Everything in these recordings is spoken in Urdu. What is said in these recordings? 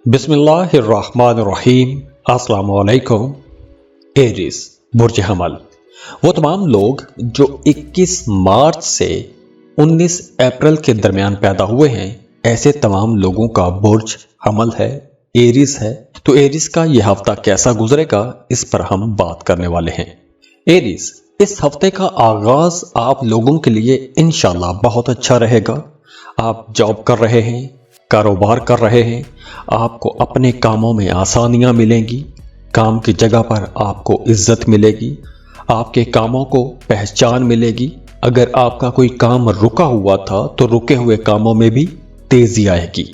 بسم اللہ الرحمن الرحیم۔ السلام علیکم۔ ایریس برج حمل، وہ تمام لوگ جو 21 مارچ سے 19 اپریل کے درمیان پیدا ہوئے ہیں، ایسے تمام لوگوں کا برج حمل ہے، ایریس ہے۔ تو ایریس کا یہ ہفتہ کیسا گزرے گا، اس پر ہم بات کرنے والے ہیں۔ ایریس، اس ہفتے کا آغاز آپ لوگوں کے لیے انشاءاللہ بہت اچھا رہے گا۔ آپ جاب کر رہے ہیں، کاروبار کر رہے ہیں، آپ کو اپنے کاموں میں آسانیاں ملیں گی، کام کی جگہ پر آپ کو عزت ملے گی، آپ کے کاموں کو پہچان ملے گی۔ اگر آپ کا کوئی کام رکا ہوا تھا تو رکے ہوئے کاموں میں بھی تیزی آئے گی۔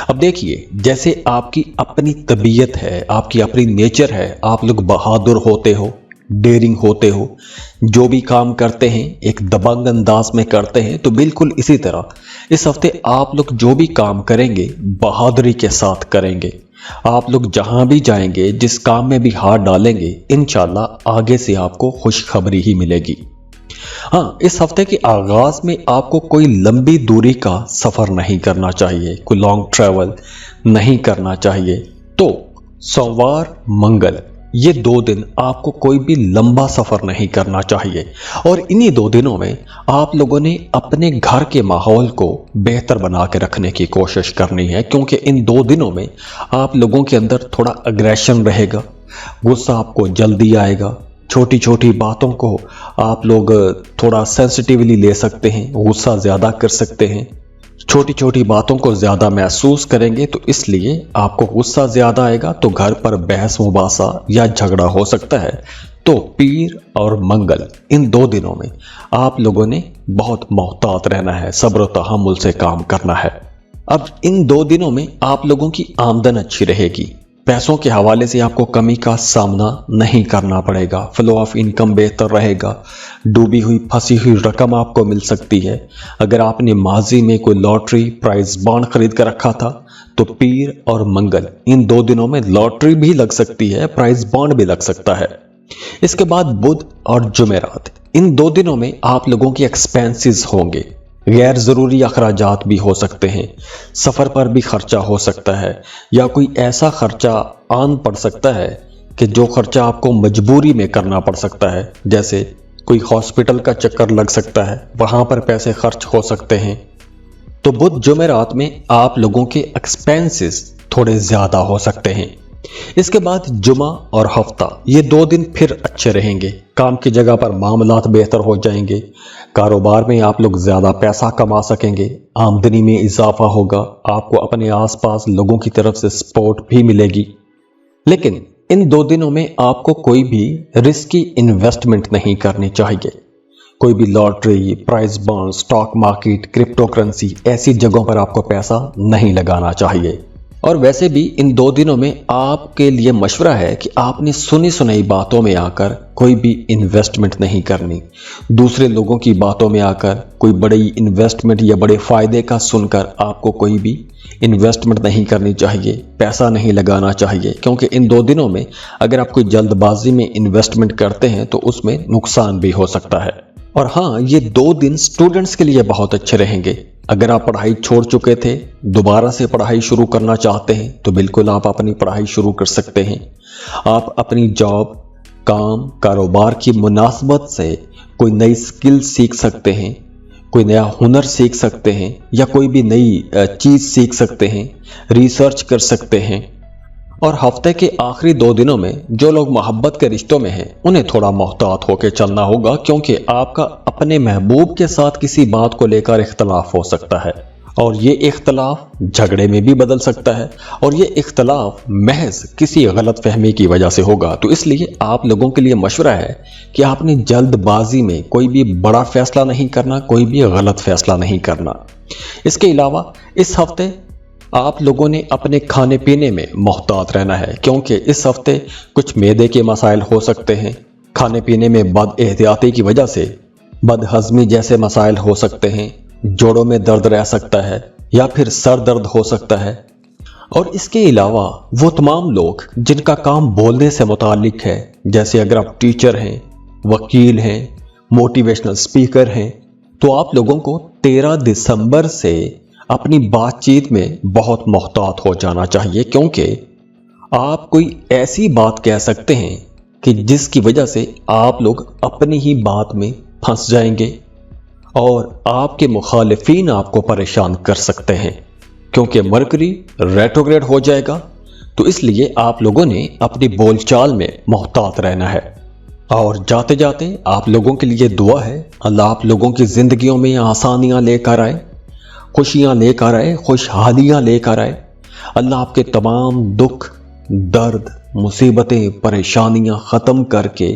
اب دیکھیے، جیسے آپ کی اپنی طبیعت ہے، آپ کی اپنی نیچر ہے، آپ لوگ بہادر ہوتے ہو، ڈیرنگ ہوتے ہو، جو بھی کام کرتے ہیں ایک دبنگ انداز میں کرتے ہیں، تو بالکل اسی طرح اس ہفتے آپ لوگ جو بھی کام کریں گے بہادری کے ساتھ کریں گے۔ آپ لوگ جہاں بھی جائیں گے، جس کام میں بھی ہاتھ ڈالیں گے، انشاءاللہ آگے سے آپ کو خوشخبری ہی ملے گی۔ ہاں، اس ہفتے کے آغاز میں آپ کو کوئی لمبی دوری کا سفر نہیں کرنا چاہیے، کوئی لانگ ٹریول نہیں کرنا چاہیے۔ تو سوموار، منگل، یہ 2 دن آپ کو کوئی بھی لمبا سفر نہیں کرنا چاہیے، اور انہی 2 دنوں میں آپ لوگوں نے اپنے گھر کے ماحول کو بہتر بنا کے رکھنے کی کوشش کرنی ہے، کیونکہ ان 2 دنوں میں آپ لوگوں کے اندر تھوڑا اگریشن رہے گا، غصہ آپ کو جلدی آئے گا، چھوٹی چھوٹی باتوں کو آپ لوگ تھوڑا سینسٹیولی لے سکتے ہیں، غصہ زیادہ کر سکتے ہیں، چھوٹی چھوٹی باتوں کو زیادہ محسوس کریں گے، تو اس لیے آپ کو غصہ زیادہ آئے گا، تو گھر پر بحث مباحثہ یا جھگڑا ہو سکتا ہے۔ تو پیر اور منگل، ان 2 دنوں میں آپ لوگوں نے بہت محتاط رہنا ہے، صبر و تحمل سے کام کرنا ہے۔ اب ان 2 دنوں میں آپ لوگوں کی آمدن اچھی رہے گی، پیسوں کے حوالے سے آپ کو کمی کا سامنا نہیں کرنا پڑے گا، فلو آف انکم بہتر رہے گا، ڈوبی ہوئی پھنسی ہوئی رقم آپ کو مل سکتی ہے۔ اگر آپ نے ماضی میں کوئی لاٹری پرائز بانڈ خرید کر رکھا تھا، تو پیر اور منگل ان 2 دنوں میں لاٹری بھی لگ سکتی ہے، پرائز بانڈ بھی لگ سکتا ہے۔ اس کے بعد بدھ اور جمعرات، ان 2 دنوں میں آپ لوگوں کے ایکسپینسز ہوں گے، غیر ضروری اخراجات بھی ہو سکتے ہیں، سفر پر بھی خرچہ ہو سکتا ہے، یا کوئی ایسا خرچہ آن پڑ سکتا ہے کہ جو خرچہ آپ کو مجبوری میں کرنا پڑ سکتا ہے، جیسے کوئی ہاسپٹل کا چکر لگ سکتا ہے، وہاں پر پیسے خرچ ہو سکتے ہیں۔ تو بدھ جمعرات میں آپ لوگوں کے ایکسپینسز تھوڑے زیادہ ہو سکتے ہیں۔ اس کے بعد جمعہ اور ہفتہ، یہ 2 دن پھر اچھے رہیں گے، کام کی جگہ پر معاملات بہتر ہو جائیں گے، کاروبار میں آپ لوگ زیادہ پیسہ کما سکیں گے، آمدنی میں اضافہ ہوگا، آپ کو اپنے آس پاس لوگوں کی طرف سے سپورٹ بھی ملے گی۔ لیکن ان 2 دنوں میں آپ کو کوئی بھی رسکی انویسٹمنٹ نہیں کرنی چاہیے، کوئی بھی lottery, prize bond, stock market, crypto currency, ایسی جگہوں پر آپ کو پیسہ نہیں لگانا چاہیے۔ اور ویسے بھی ان 2 دنوں میں آپ کے لیے مشورہ ہے کہ آپ نے سنی سنائی باتوں میں آ کر کوئی بھی انویسٹمنٹ نہیں کرنی، دوسرے لوگوں کی باتوں میں آ کر کوئی بڑی انویسٹمنٹ یا بڑے فائدے کا سن کر آپ کو کوئی بھی انویسٹمنٹ نہیں کرنی چاہیے، پیسہ نہیں لگانا چاہیے، کیونکہ ان 2 دنوں میں اگر آپ کوئی جلد بازی میں انویسٹمنٹ کرتے ہیں تو اس میں نقصان بھی ہو سکتا ہے۔ اور ہاں، یہ 2 دن سٹوڈنٹس کے لیے بہت اچھے رہیں گے۔ اگر آپ پڑھائی چھوڑ چکے تھے، دوبارہ سے پڑھائی شروع کرنا چاہتے ہیں، تو بالکل آپ اپنی پڑھائی شروع کر سکتے ہیں۔ آپ اپنی جاب، کام، کاروبار کی مناسبت سے کوئی نئی سکل سیکھ سکتے ہیں، کوئی نیا ہنر سیکھ سکتے ہیں، یا کوئی بھی نئی چیز سیکھ سکتے ہیں، ریسرچ کر سکتے ہیں۔ اور ہفتے کے آخری 2 دنوں میں جو لوگ محبت کے رشتوں میں ہیں، انہیں تھوڑا محتاط ہو کے چلنا ہوگا، کیونکہ آپ کا اپنے محبوب کے ساتھ کسی بات کو لے کر اختلاف ہو سکتا ہے، اور یہ اختلاف جھگڑے میں بھی بدل سکتا ہے، اور یہ اختلاف محض کسی غلط فہمی کی وجہ سے ہوگا۔ تو اس لیے آپ لوگوں کے لیے مشورہ ہے کہ آپ نے جلد بازی میں کوئی بھی بڑا فیصلہ نہیں کرنا، کوئی بھی غلط فیصلہ نہیں کرنا۔ اس کے علاوہ اس ہفتے آپ لوگوں نے اپنے کھانے پینے میں محتاط رہنا ہے، کیونکہ اس ہفتے کچھ معدے کے مسائل ہو سکتے ہیں، کھانے پینے میں بد احتیاطی کی وجہ سے بد ہضمی جیسے مسائل ہو سکتے ہیں، جوڑوں میں درد رہ سکتا ہے، یا پھر سر درد ہو سکتا ہے۔ اور اس کے علاوہ وہ تمام لوگ جن کا کام بولنے سے متعلق ہے، جیسے اگر آپ ٹیچر ہیں، وکیل ہیں، موٹیویشنل سپیکر ہیں، تو آپ لوگوں کو 13 دسمبر سے اپنی بات چیت میں بہت محتاط ہو جانا چاہیے، کیونکہ آپ کوئی ایسی بات کہہ سکتے ہیں کہ جس کی وجہ سے آپ لوگ اپنی ہی بات میں پھنس جائیں گے اور آپ کے مخالفین آپ کو پریشان کر سکتے ہیں، کیونکہ مرکری ریٹروگریڈ ہو جائے گا۔ تو اس لیے آپ لوگوں نے اپنی بول چال میں محتاط رہنا ہے۔ اور جاتے جاتے آپ لوگوں کے لیے دعا ہے، اللہ آپ لوگوں کی زندگیوں میں آسانیاں لے کر آئے، خوشیاں لے کر آئے، خوشحالیاں لے کر آئے۔ اللہ آپ کے تمام دکھ، درد، مصیبتیں، پریشانیاں ختم کر کے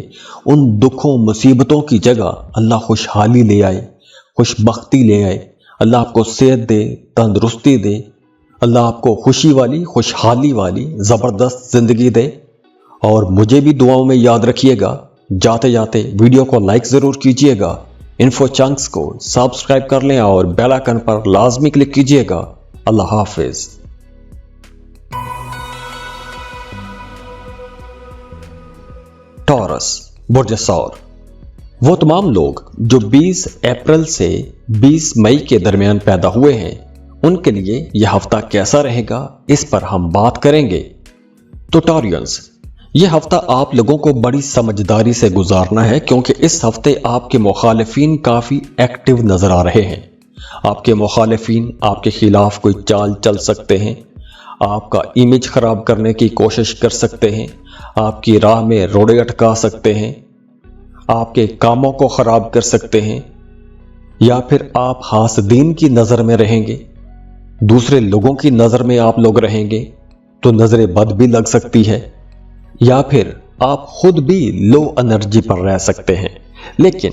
ان دکھوں مصیبتوں کی جگہ اللہ خوشحالی لے آئے، خوش بختی لے آئے۔ اللہ آپ کو صحت دے، تندرستی دے، اللہ آپ کو خوشی والی، خوشحالی والی زبردست زندگی دے۔ اور مجھے بھی دعاؤں میں یاد رکھیے گا۔ جاتے جاتے ویڈیو کو لائک ضرور کیجیے گا، انفو چنکس کو سبسکرائب کر لیں اور بیل آئیکن پر لازمی کلک کیجیے گا۔ اللہ حافظ۔ ٹورس، برج ثور، وہ تمام لوگ جو 20 اپریل سے 20 مئی کے درمیان پیدا ہوئے ہیں، ان کے لیے یہ ہفتہ کیسا رہے گا، اس پر ہم بات کریں گے۔ تو ٹورینز، یہ ہفتہ آپ لوگوں کو بڑی سمجھداری سے گزارنا ہے، کیونکہ اس ہفتے آپ کے مخالفین کافی ایکٹیو نظر آ رہے ہیں۔ آپ کے مخالفین آپ کے خلاف کوئی چال چل سکتے ہیں، آپ کا امیج خراب کرنے کی کوشش کر سکتے ہیں، آپ کی راہ میں روڑے اٹکا سکتے ہیں، آپ کے کاموں کو خراب کر سکتے ہیں، یا پھر آپ حاسدین کی نظر میں رہیں گے، دوسرے لوگوں کی نظر میں آپ لوگ رہیں گے تو نظر بد بھی لگ سکتی ہے، یا پھر آپ خود بھی لو انرجی پر رہ سکتے ہیں۔ لیکن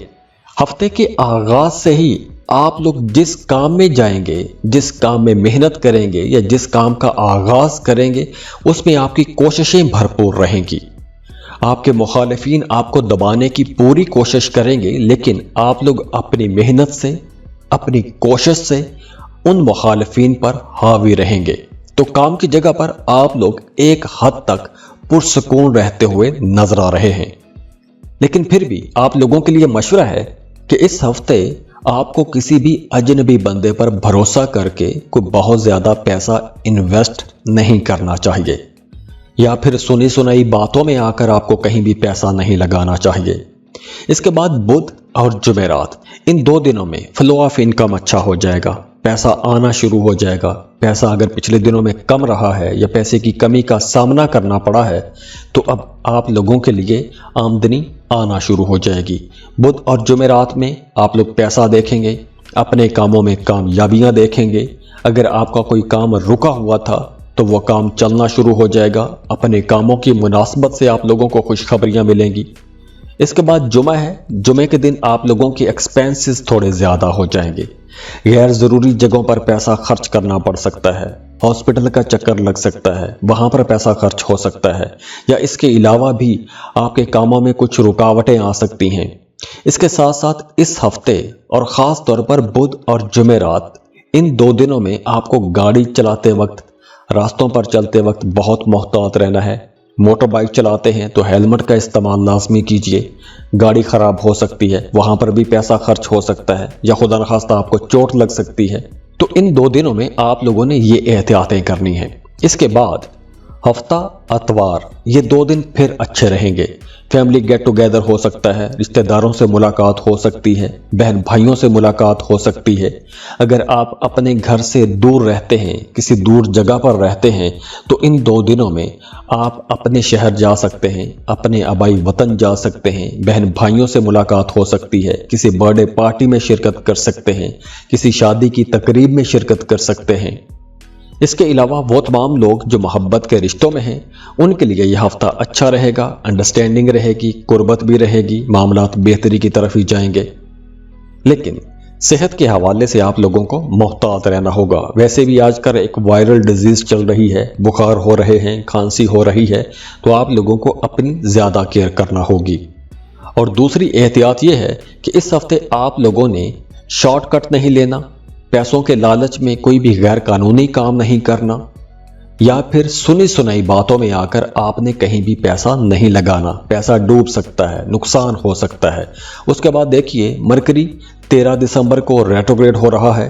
ہفتے کے آغاز سے ہی آپ لوگ جس کام میں جائیں گے، جس کام میں محنت کریں گے یا جس کام کا آغاز کریں گے، اس میں آپ کی کوششیں بھرپور رہیں گی۔ آپ کے مخالفین آپ کو دبانے کی پوری کوشش کریں گے، لیکن آپ لوگ اپنی محنت سے، اپنی کوشش سے ان مخالفین پر حاوی رہیں گے۔ تو کام کی جگہ پر آپ لوگ ایک حد تک پرسکون رہتے ہوئے نظر آ رہے ہیں۔ لیکن پھر بھی آپ لوگوں کے لیے مشورہ ہے کہ اس ہفتے آپ کو کسی بھی اجنبی بندے پر بھروسہ کر کے کوئی بہت زیادہ پیسہ انویسٹ نہیں کرنا چاہیے، یا پھر سنی سنائی باتوں میں آ کر آپ کو کہیں بھی پیسہ نہیں لگانا چاہیے۔ اس کے بعد بدھ اور جمعرات، ان 2 دنوں میں فلو آف انکم اچھا ہو جائے گا، پیسہ آنا شروع ہو جائے گا۔ پیسہ اگر پچھلے دنوں میں کم رہا ہے یا پیسے کی کمی کا سامنا کرنا پڑا ہے، تو اب آپ لوگوں کے لیے آمدنی آنا شروع ہو جائے گی۔ بدھ اور جمعرات میں آپ لوگ پیسہ دیکھیں گے، اپنے کاموں میں کامیابیاں دیکھیں گے۔ اگر آپ کا کوئی کام رکا ہوا تھا تو وہ کام چلنا شروع ہو جائے گا۔ اپنے کاموں کی مناسبت سے آپ لوگوں کو خوشخبریاں ملیں گی۔ اس کے بعد جمعہ ہے، جمعے کے دن آپ لوگوں کے ایکسپینسز تھوڑے زیادہ ہو جائیں گے۔ غیر ضروری جگہوں پر پیسہ خرچ کرنا پڑ سکتا ہے، ہاسپٹل کا چکر لگ سکتا ہے، وہاں پر پیسہ خرچ ہو سکتا ہے، یا اس کے علاوہ بھی آپ کے کاموں میں کچھ رکاوٹیں آ سکتی ہیں۔ اس کے ساتھ ساتھ اس ہفتے اور خاص طور پر بدھ اور جمعرات، ان 2 دنوں میں آپ کو گاڑی چلاتے وقت، راستوں پر چلتے وقت بہت محتاط رہنا ہے۔ موٹر بائک چلاتے ہیں تو ہیلمٹ کا استعمال لازمی کیجیے، گاڑی خراب ہو سکتی ہے، وہاں پر بھی پیسہ خرچ ہو سکتا ہے، یا خدا نخواستہ آپ کو چوٹ لگ سکتی ہے۔ تو ان 2 دنوں میں آپ لوگوں نے یہ احتیاطیں کرنی ہیں۔ اس کے بعد ہفتہ اتوار، یہ 2 دن پھر اچھے رہیں گے۔ فیملی گیٹ ٹوگیدر ہو سکتا ہے، رشتہ داروں سے ملاقات ہو سکتی ہے، بہن بھائیوں سے ملاقات ہو سکتی ہے۔ اگر آپ اپنے گھر سے دور رہتے ہیں، کسی دور جگہ پر رہتے ہیں، تو ان 2 دنوں میں آپ اپنے شہر جا سکتے ہیں، اپنے آبائی وطن جا سکتے ہیں، بہن بھائیوں سے ملاقات ہو سکتی ہے، کسی برتھ ڈے پارٹی میں شرکت کر سکتے ہیں، کسی شادی کی تقریب میں شرکت کر سکتے ہیں۔ اس کے علاوہ وہ تمام لوگ جو محبت کے رشتوں میں ہیں، ان کے لیے یہ ہفتہ اچھا رہے گا، انڈرسٹینڈنگ رہے گی، قربت بھی رہے گی، معاملات بہتری کی طرف ہی جائیں گے۔ لیکن صحت کے حوالے سے آپ لوگوں کو محتاط رہنا ہوگا۔ ویسے بھی آج کل ایک وائرل ڈیزیز چل رہی ہے، بخار ہو رہے ہیں، کھانسی ہو رہی ہے، تو آپ لوگوں کو اپنی زیادہ کیئر کرنا ہوگی۔ اور دوسری احتیاط یہ ہے کہ اس ہفتے آپ لوگوں نے شارٹ کٹ نہیں لینا، پیسوں کے لالچ میں کوئی بھی غیر قانونی کام نہیں کرنا، یا پھر سنی سنائی باتوں میں آ کر آپ نے کہیں بھی پیسہ نہیں لگانا، پیسہ ڈوب سکتا ہے، نقصان ہو سکتا ہے۔ اس کے بعد دیکھیے مرکری 13 دسمبر کو ریٹروگریڈ ہو رہا ہے،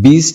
20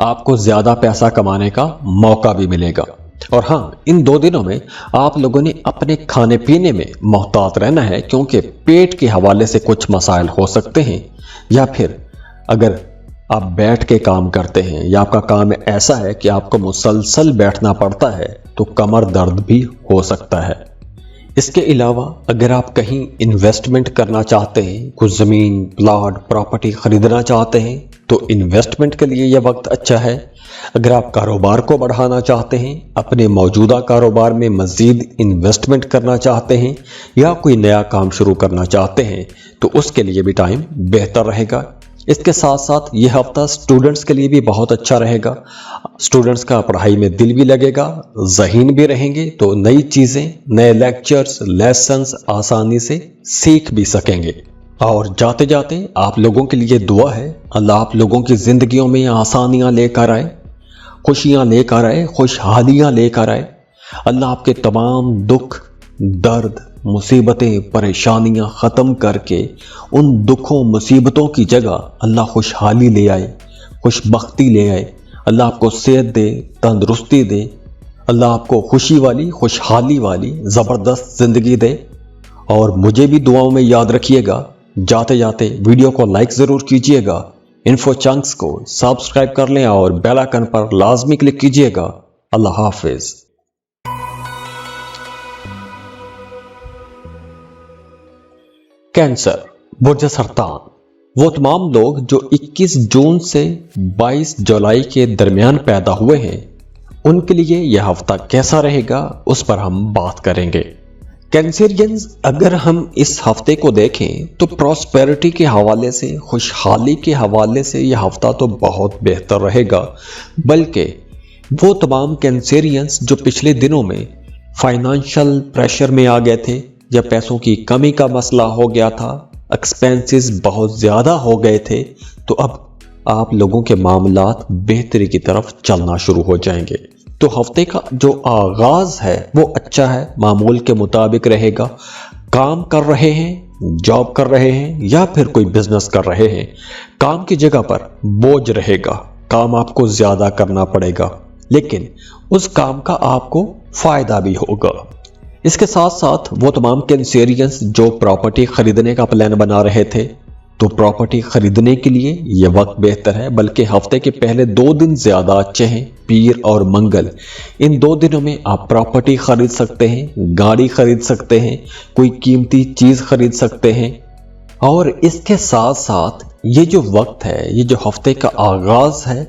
آپ کو زیادہ پیسہ کمانے کا موقع بھی ملے گا۔ اور ہاں، ان 2 دنوں میں آپ لوگوں نے اپنے کھانے پینے میں محتاط رہنا ہے، کیونکہ پیٹ کے حوالے سے کچھ مسائل ہو سکتے ہیں، یا پھر اگر آپ بیٹھ کے کام کرتے ہیں یا آپ کا کام ایسا ہے کہ آپ کو مسلسل بیٹھنا پڑتا ہے تو کمر درد بھی ہو سکتا ہے۔ اس کے علاوہ اگر آپ کہیں انویسٹمنٹ کرنا چاہتے ہیں، کچھ زمین، پلاٹ، پراپرٹی خریدنا چاہتے ہیں تو انویسٹمنٹ کے لیے یہ وقت اچھا ہے۔ اگر آپ کاروبار کو بڑھانا چاہتے ہیں، اپنے موجودہ کاروبار میں مزید انویسٹمنٹ کرنا چاہتے ہیں یا کوئی نیا کام شروع کرنا چاہتے ہیں تو اس کے لیے بھی ٹائم بہتر رہے گا۔ اس کے ساتھ ساتھ یہ ہفتہ سٹوڈنٹس کے لیے بھی بہت اچھا رہے گا۔ سٹوڈنٹس کا پڑھائی میں دل بھی لگے گا، ذہین بھی رہیں گے، تو نئی چیزیں، نئے لیکچرز، لیسنز آسانی سے سیکھ بھی سکیں گے۔ اور جاتے جاتے آپ لوگوں کے لیے دعا ہے، اللہ آپ لوگوں کی زندگیوں میں آسانیاں لے کر آئے، خوشیاں لے کر آئے، خوشحالیاں لے کر آئے۔ اللہ آپ کے تمام دکھ، درد، مصیبتیں، پریشانیاں ختم کر کے ان دکھوں، مصیبتوں کی جگہ اللہ خوشحالی لے آئے، خوش بختی لے آئے۔ اللہ آپ کو صحت دے، تندرستی دے، اللہ آپ کو خوشی والی، خوشحالی والی زبردست زندگی دے۔ اور مجھے بھی دعاؤں میں یاد رکھیے گا۔ جاتے جاتے ویڈیو کو لائک ضرور کیجیے گا، انفو چنکس کو سبسکرائب کر لیں اور بیل آئکن پر لازمی کلک کیجیے گا۔ اللہ حافظ۔ کینسر، برج سرطان، وہ تمام لوگ جو 21 جون سے 22 جولائی کے درمیان پیدا ہوئے ہیں، ان کے لیے یہ ہفتہ کیسا رہے گا اس پر ہم بات کریں گے۔ کینسرینز، اگر ہم اس ہفتے کو دیکھیں تو پراسپیرٹی کے حوالے سے، خوشحالی کے حوالے سے یہ ہفتہ تو بہت بہتر رہے گا، بلکہ وہ تمام کینسرینز جو پچھلے دنوں میں فائنانشل پریشر میں آ گئے تھے یا پیسوں کی کمی کا مسئلہ ہو گیا تھا، ایکسپینسز بہت زیادہ ہو گئے تھے، تو اب آپ لوگوں کے معاملات بہتری کی طرف چلنا شروع ہو جائیں گے۔ تو ہفتے کا جو آغاز ہے وہ اچھا ہے، معمول کے مطابق رہے گا۔ کام کر رہے ہیں، جاب کر رہے ہیں یا پھر کوئی بزنس کر رہے ہیں، کام کی جگہ پر بوجھ رہے گا، کام آپ کو زیادہ کرنا پڑے گا، لیکن اس کام کا آپ کو فائدہ بھی ہوگا۔ اس کے ساتھ ساتھ وہ تمام کینسیرینز جو پراپرٹی خریدنے کا پلان بنا رہے تھے، تو پراپرٹی خریدنے کے لیے یہ وقت بہتر ہے، بلکہ ہفتے کے پہلے 2 دن زیادہ اچھے ہیں، پیر اور منگل۔ ان 2 دنوں میں آپ پراپرٹی خرید سکتے ہیں، گاڑی خرید سکتے ہیں، کوئی قیمتی چیز خرید سکتے ہیں۔ اور اس کے ساتھ ساتھ یہ جو وقت ہے، یہ جو ہفتے کا آغاز ہے،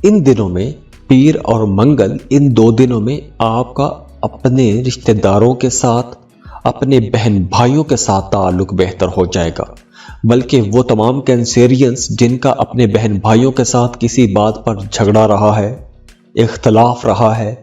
ان دنوں میں پیر اور منگل، ان 2 دنوں میں آپ کا اپنے رشتہ داروں کے ساتھ، اپنے بہن بھائیوں کے ساتھ تعلق بہتر ہو جائے گا۔ بلکہ وہ تمام کینسیرینز جن کا اپنے بہن بھائیوں کے ساتھ کسی بات پر جھگڑا رہا ہے، اختلاف رہا ہے،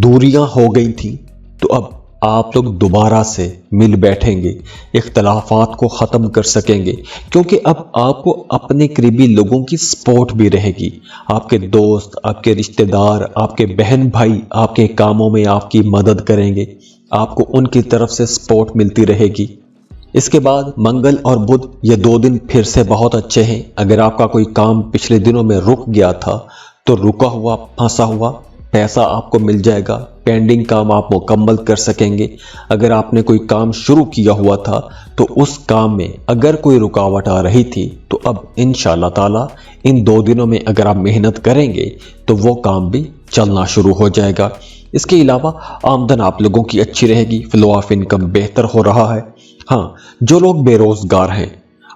دوریاں ہو گئی تھیں، تو اب آپ لوگ دوبارہ سے مل بیٹھیں گے، اختلافات کو ختم کر سکیں گے، کیونکہ اب آپ کو اپنے قریبی لوگوں کی سپورٹ بھی رہے گی۔ آپ کے دوست، آپ کے رشتہ دار، آپ کے بہن بھائی آپ کے کاموں میں آپ کی مدد کریں گے، آپ کو ان کی طرف سے سپورٹ ملتی رہے گی۔ اس کے بعد منگل اور بدھ، یہ 2 دن پھر سے بہت اچھے ہیں۔ اگر آپ کا کوئی کام پچھلے دنوں میں رک گیا تھا تو رکا ہوا، پھنسا ہوا پیسہ آپ کو مل جائے گا، پینڈنگ کام آپ مکمل کر سکیں گے۔ اگر آپ نے کوئی کام شروع کیا ہوا تھا تو اس کام میں اگر کوئی رکاوٹ آ رہی تھی تو اب انشاءاللہ تعالی ان 2 دنوں میں اگر آپ محنت کریں گے تو وہ کام بھی چلنا شروع ہو جائے گا۔ اس کے علاوہ آمدن آپ لوگوں کی اچھی رہے گی، فلو آف انکم بہتر ہو رہا ہے۔ ہاں، جو لوگ بے روزگار ہیں،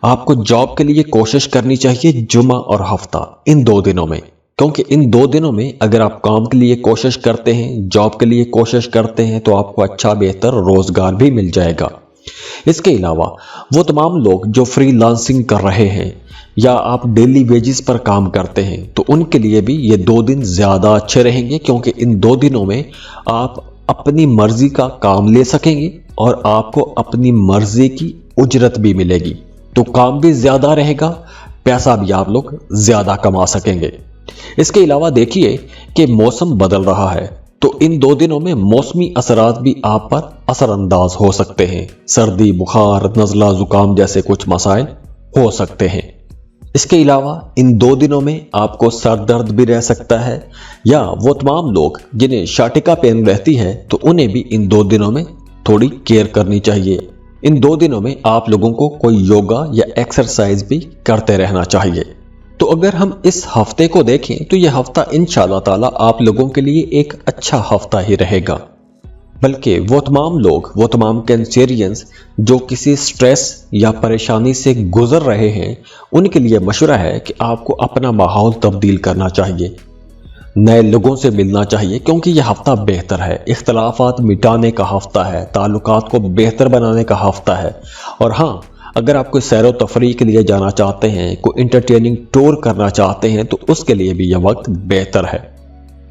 آپ کو جاب کے لیے کوشش کرنی چاہیے جمعہ اور ہفتہ، ان 2 دنوں میں، کیونکہ ان 2 دنوں میں اگر آپ کام کے لیے کوشش کرتے ہیں، جاب کے لیے کوشش کرتے ہیں تو آپ کو اچھا بہتر روزگار بھی مل جائے گا۔ اس کے علاوہ وہ تمام لوگ جو فری لانسنگ کر رہے ہیں یا آپ ڈیلی ویجز پر کام کرتے ہیں، تو ان کے لیے بھی یہ 2 دن زیادہ اچھے رہیں گے، کیونکہ ان 2 دنوں میں آپ اپنی مرضی کا کام لے سکیں گے اور آپ کو اپنی مرضی کی اجرت بھی ملے گی، تو کام بھی زیادہ رہے گا، پیسہ بھی آپ لوگ زیادہ کما سکیں گے۔ اس کے علاوہ دیکھیے کہ موسم بدل رہا ہے، تو ان 2 دنوں میں موسمی اثرات بھی آپ پر اثر انداز ہو سکتے ہیں، سردی، بخار، نزلہ، زکام جیسے کچھ مسائل ہو سکتے ہیں۔ اس کے علاوہ ان 2 دنوں میں آپ کو سر درد بھی رہ سکتا ہے، یا وہ تمام لوگ جنہیں شاٹکا پین رہتی ہے تو انہیں بھی ان 2 دنوں میں تھوڑی کیئر کرنی چاہیے۔ ان 2 دنوں میں آپ لوگوں کو کوئی یوگا یا ایکسرسائز بھی کرتے رہنا چاہیے۔ تو اگر ہم اس ہفتے کو دیکھیں تو یہ ہفتہ انشاءاللہ تعالی آپ لوگوں کے لیے ایک اچھا ہفتہ ہی رہے گا، بلکہ وہ تمام لوگ، وہ تمام کینسیرینز جو کسی سٹریس یا پریشانی سے گزر رہے ہیں، ان کے لیے مشورہ ہے کہ آپ کو اپنا ماحول تبدیل کرنا چاہیے، نئے لوگوں سے ملنا چاہیے، کیونکہ یہ ہفتہ بہتر ہے، اختلافات مٹانے کا ہفتہ ہے، تعلقات کو بہتر بنانے کا ہفتہ ہے۔ اور ہاں، اگر آپ کوئی سیر و تفریح کے لیے جانا چاہتے ہیں، کوئی انٹرٹیننگ ٹور کرنا چاہتے ہیں تو اس کے لیے بھی یہ وقت بہتر ہے۔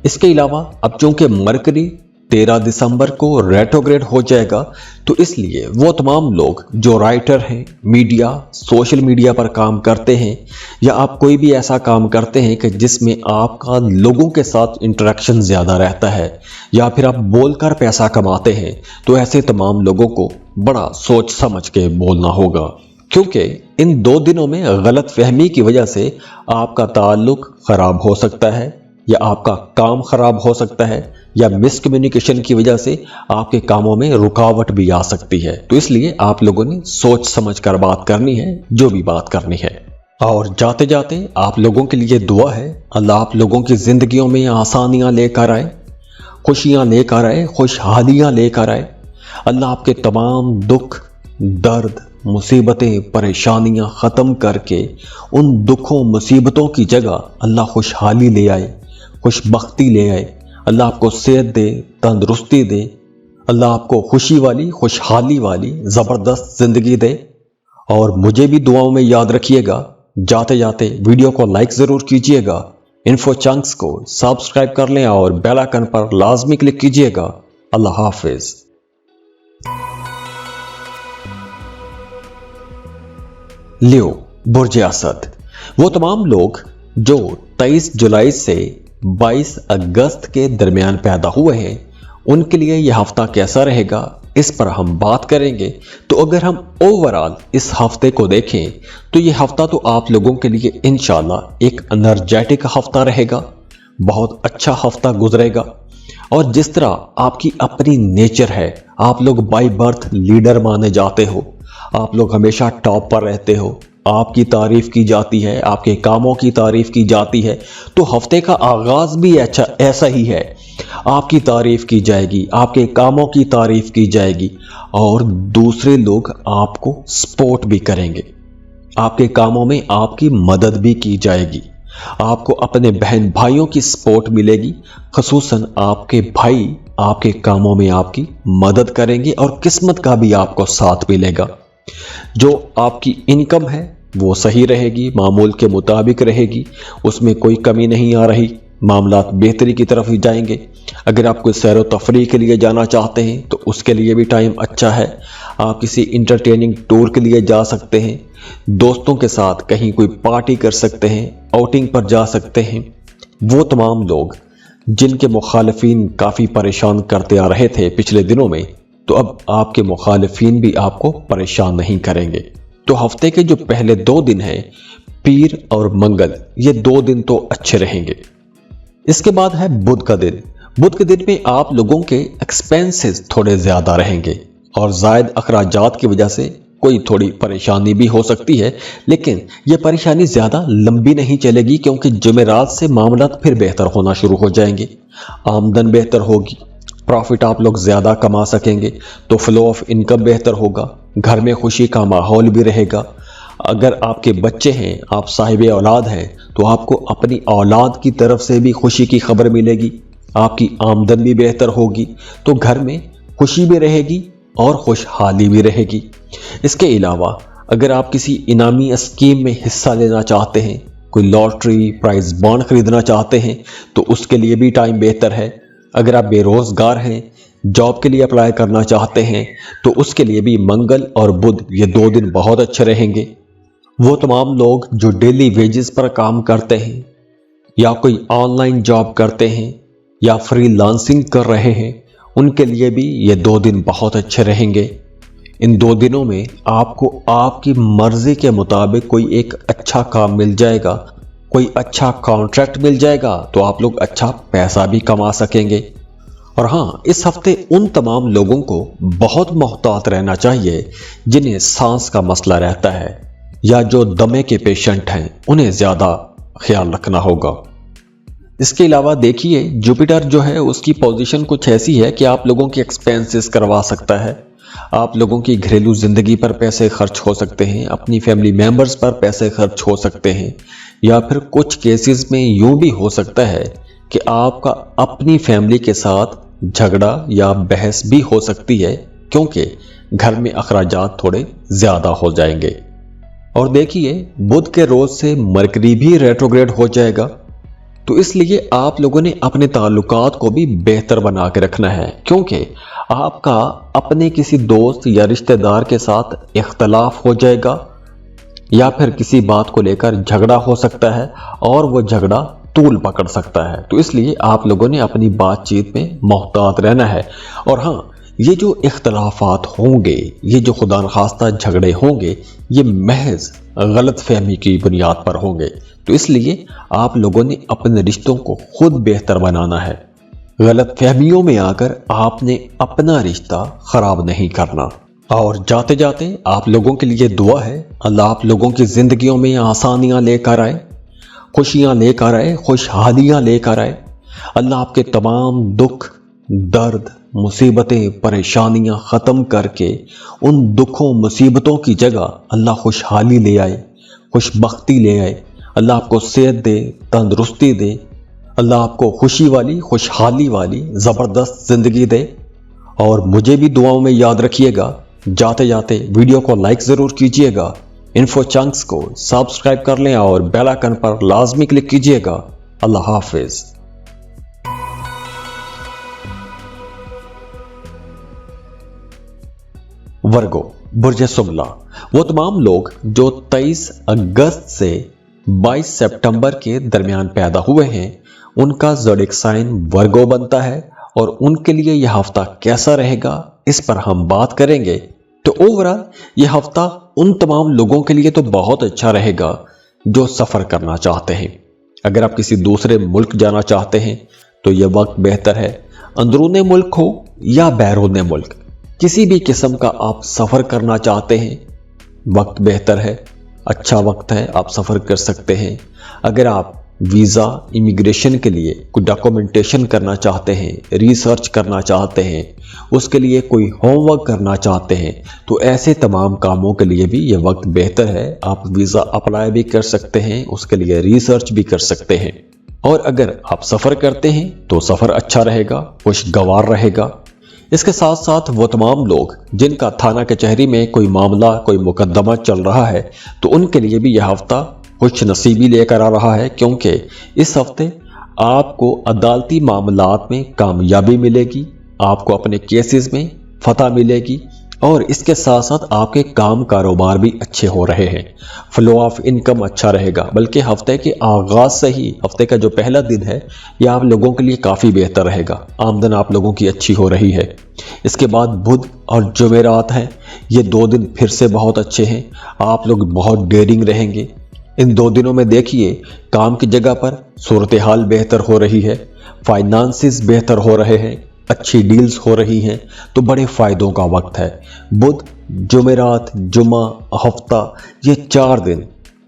اس کے علاوہ اب چونکہ مرکری 13 دسمبر کو ریٹروگریڈ ہو جائے گا، تو اس لیے وہ تمام لوگ جو رائٹر ہیں، میڈیا، سوشل میڈیا پر کام کرتے ہیں، یا آپ کوئی بھی ایسا کام کرتے ہیں کہ جس میں آپ کا لوگوں کے ساتھ انٹریکشن زیادہ رہتا ہے، یا پھر آپ بول کر پیسہ کماتے ہیں، تو ایسے تمام لوگوں کو بڑا سوچ سمجھ کے بولنا ہوگا، کیونکہ ان 2 دنوں میں غلط فہمی کی وجہ سے آپ کا تعلق خراب ہو سکتا ہے، یا آپ کا کام خراب ہو سکتا ہے، یا مس کمیونیکیشن کی وجہ سے آپ کے کاموں میں رکاوٹ بھی آ سکتی ہے۔ تو اس لیے آپ لوگوں نے سوچ سمجھ کر بات کرنی ہے، جو بھی بات کرنی ہے۔ اور جاتے جاتے آپ لوگوں کے لیے دعا ہے، اللہ آپ لوگوں کی زندگیوں میں آسانیاں لے کر آئے، خوشیاں لے کر آئے، خوشحالیاں لے کر آئے۔ اللہ آپ کے تمام دکھ، درد، مصیبتیں، پریشانیاں ختم کر کے ان دکھوں مصیبتوں کی جگہ اللہ خوشحالی لے آئے، خوش بختی لے آئے۔ اللہ آپ کو صحت دے، تندرستی دے، اللہ آپ کو خوشی والی، خوشحالی والی زبردست زندگی دے۔ اور مجھے بھی دعاؤں میں یاد رکھیے گا۔ جاتے جاتے ویڈیو کو لائک ضرور کیجیے گا، انفو چنکس کو سبسکرائب کر لیں اور بیل آئیکن پر لازمی کلک کیجیے گا۔ اللہ حافظ۔ لیو، برج اسد، وہ تمام لوگ جو 23 جولائی سے 22 اگست کے درمیان پیدا ہوئے ہیں، ان کے لیے یہ ہفتہ کیسا رہے گا، اس پر ہم بات کریں گے۔ تو اگر ہم اوورال اس ہفتے کو دیکھیں تو یہ ہفتہ تو آپ لوگوں کے لیے انشاءاللہ ایک انرجیٹک ہفتہ رہے گا، بہت اچھا ہفتہ گزرے گا۔ اور جس طرح آپ کی اپنی نیچر ہے، آپ لوگ بائی برتھ لیڈر مانے جاتے ہو، آپ لوگ ہمیشہ ٹاپ پر رہتے ہو، آپ کی تعریف کی جاتی ہے، آپ کے کاموں کی تعریف کی جاتی ہے، تو ہفتے کا آغاز بھی ایسا ہی ہے، آپ کی تعریف کی جائے گی، آپ کے کاموں کی تعریف کی جائے گی، اور دوسرے لوگ آپ کو سپورٹ بھی کریں گے، آپ کے کاموں میں آپ کی مدد بھی کی جائے گی، آپ کو اپنے بہن بھائیوں کی سپورٹ ملے گی، خصوصاً آپ کے بھائی آپ کے کاموں میں آپ کی مدد کریں گے، اور قسمت کا بھی آپ کو ساتھ ملے گا۔ جو آپ کی انکم ہے وہ صحیح رہے گی، معمول کے مطابق رہے گی، اس میں کوئی کمی نہیں آ رہی، معاملات بہتری کی طرف ہی جائیں گے۔ اگر آپ کوئی سیر و تفریح کے لیے جانا چاہتے ہیں تو اس کے لیے بھی ٹائم اچھا ہے، آپ کسی انٹرٹیننگ ٹور کے لیے جا سکتے ہیں، دوستوں کے ساتھ کہیں کوئی پارٹی کر سکتے ہیں، آؤٹنگ پر جا سکتے ہیں۔ وہ تمام لوگ جن کے مخالفین کافی پریشان کرتے آ رہے تھے پچھلے دنوں میں، تو اب آپ کے مخالفین بھی آپ کو پریشان نہیں کریں گے۔ تو ہفتے کے جو پہلے 2 دن ہیں، پیر اور منگل، یہ 2 دن تو اچھے رہیں گے۔ اس کے بعد ہے بدھ کا دن۔ بدھ کے دن میں آپ لوگوں کے ایکسپینسز تھوڑے زیادہ رہیں گے، اور زائد اخراجات کی وجہ سے کوئی تھوڑی پریشانی بھی ہو سکتی ہے، لیکن یہ پریشانی زیادہ لمبی نہیں چلے گی، کیونکہ جمعرات سے معاملات پھر بہتر ہونا شروع ہو جائیں گے، آمدن بہتر ہوگی، پروفٹ آپ لوگ زیادہ کما سکیں گے، تو فلو آف انکم بہتر ہوگا، گھر میں خوشی کا ماحول بھی رہے گا۔ اگر آپ کے بچے ہیں، آپ صاحب اولاد ہیں، تو آپ کو اپنی اولاد کی طرف سے بھی خوشی کی خبر ملے گی، آپ کی آمدن بھی بہتر ہوگی، تو گھر میں خوشی بھی رہے گی اور خوشحالی بھی رہے گی۔ اس کے علاوہ اگر آپ کسی انعامی اسکیم میں حصہ لینا چاہتے ہیں، کوئی لاٹری، پرائز بانڈ خریدنا چاہتے ہیں، تو اس کے لیے بھی ٹائم بہتر ہے۔ اگر آپ بے روزگار ہیں، جاب کے لیے اپلائی کرنا چاہتے ہیں، تو اس کے لیے بھی منگل اور بدھ یہ 2 دن بہت اچھے رہیں گے۔ وہ تمام لوگ جو ڈیلی ویجز پر کام کرتے ہیں، یا کوئی آن لائن جاب کرتے ہیں، یا فری لانسنگ کر رہے ہیں، ان کے لیے بھی یہ 2 دن بہت اچھے رہیں گے۔ ان 2 دنوں میں آپ کو آپ کی مرضی کے مطابق کوئی ایک اچھا کام مل جائے گا، کوئی اچھا کانٹریکٹ مل جائے گا، تو آپ لوگ اچھا پیسہ بھی کما سکیں گے۔ اور ہاں، اس ہفتے ان تمام لوگوں کو بہت محتاط رہنا چاہیے جنہیں سانس کا مسئلہ رہتا ہے یا جو دمے کے پیشنٹ ہیں، انہیں زیادہ خیال رکھنا ہوگا۔ اس کے علاوہ دیکھیے، جوپیٹر جو ہے اس کی پوزیشن کچھ ایسی ہے کہ آپ لوگوں کی ایکسپینسز کروا سکتا ہے، آپ لوگوں کی گھریلو زندگی پر پیسے خرچ ہو سکتے ہیں، اپنی فیملی ممبرز پر پیسے خرچ ہو سکتے ہیں، یا پھر کچھ کیسز میں یوں بھی ہو سکتا ہے کہ آپ کا اپنی فیملی کے ساتھ جھگڑا یا بحث بھی ہو سکتی ہے، کیونکہ گھر میں اخراجات تھوڑے زیادہ ہو جائیں گے۔ اور دیکھیے، بدھ کے روز سے مرکری بھی ریٹروگریڈ ہو جائے گا، تو اس لیے آپ لوگوں نے اپنے تعلقات کو بھی بہتر بنا کے رکھنا ہے، کیونکہ آپ کا اپنے کسی دوست یا رشتہ دار کے ساتھ اختلاف ہو جائے گا، یا پھر کسی بات کو لے کر جھگڑا ہو سکتا ہے اور وہ جھگڑا طول پکڑ سکتا ہے۔ تو اس لیے آپ لوگوں نے اپنی بات چیت میں محتاط رہنا ہے۔ اور ہاں، یہ جو اختلافات ہوں گے، یہ جو خدا نخواستہ جھگڑے ہوں گے، یہ محض غلط فہمی کی بنیاد پر ہوں گے۔ تو اس لیے آپ لوگوں نے اپنے رشتوں کو خود بہتر بنانا ہے، غلط فہمیوں میں آ کر آپ نے اپنا رشتہ خراب نہیں کرنا۔ اور جاتے جاتے آپ لوگوں کے لیے دعا ہے، اللہ آپ لوگوں کی زندگیوں میں آسانیاں لے کر آئے، خوشیاں لے کر آئے، خوشحالیاں لے کر آئے۔ اللہ آپ کے تمام دکھ، درد، مصیبتیں، پریشانیاں ختم کر کے ان دکھوں مصیبتوں کی جگہ اللہ خوشحالی لے آئے، خوش بختی لے آئے۔ اللہ آپ کو صحت دے، تندرستی دے، اللہ آپ کو خوشی والی، خوشحالی والی زبردست زندگی دے۔ اور مجھے بھی دعاؤں میں یاد رکھیے گا۔ جاتے جاتے ویڈیو کو لائک ضرور کیجیے گا، انفو چنکس کو سبسکرائب کر لیں اور بیل آئکن پر لازمی کلک کیجیے گا۔ اللہ حافظ۔ ورگو، برج سملا، وہ تمام لوگ جو 23 اگست سے 22 سپٹمبر کے درمیان پیدا ہوئے ہیں، ان کا زوڈیک سائن ورگو بنتا ہے، اور ان کے لیے یہ ہفتہ کیسا رہے گا اس پر ہم بات کریں گے۔ تو اوورآل یہ ہفتہ ان تمام لوگوں کے لیے تو بہت اچھا رہے گا جو سفر کرنا چاہتے ہیں۔ اگر آپ کسی دوسرے ملک جانا چاہتے ہیں تو یہ وقت بہتر ہے، اندرون ملک ہو یا بیرون ملک، کسی بھی قسم کا آپ سفر کرنا چاہتے ہیں، وقت بہتر ہے، اچھا وقت ہے، آپ سفر کر سکتے ہیں۔ اگر آپ ویزا، امیگریشن کے لیے کوئی ڈاکومنٹیشن کرنا چاہتے ہیں، ریسرچ کرنا چاہتے ہیں، اس کے لیے کوئی ہوم ورک کرنا چاہتے ہیں، تو ایسے تمام کاموں کے لیے بھی یہ وقت بہتر ہے۔ آپ ویزا اپلائی بھی کر سکتے ہیں، اس کے لیے ریسرچ بھی کر سکتے ہیں۔ اور اگر آپ سفر کرتے ہیں تو سفر اچھا رہے گا، خوشگوار رہے گا۔ اس کے ساتھ ساتھ وہ تمام لوگ جن کا تھانہ کچہری میں کوئی معاملہ، کوئی مقدمہ چل رہا ہے، تو ان کے لیے بھی یہ ہفتہ خوش نصیبی لے کر آ رہا ہے، کیونکہ اس ہفتے آپ کو عدالتی معاملات میں کامیابی ملے گی، آپ کو اپنے کیسز میں فتح ملے گی، اور اس کے ساتھ ساتھ آپ کے کام کاروبار بھی اچھے ہو رہے ہیں، فلو آف انکم اچھا رہے گا۔ بلکہ ہفتے کے آغاز سے ہی، ہفتے کا جو پہلا دن ہے، یہ آپ لوگوں کے لیے کافی بہتر رہے گا، آمدن آپ لوگوں کی اچھی ہو رہی ہے۔ اس کے بعد بدھ اور جمعرات ہیں، یہ 2 دن پھر سے بہت اچھے ہیں، آپ لوگ بہت ڈیئرنگ رہیں گے۔ ان 2 دنوں میں دیکھیے، کام کی جگہ پر صورتحال بہتر ہو رہی ہے، فائنانسز بہتر ہو رہے ہیں، اچھی ڈیلز ہو رہی ہیں، تو بڑے فائدوں کا وقت ہے۔ بدھ، جمعرات، جمعہ، ہفتہ، یہ 4 دن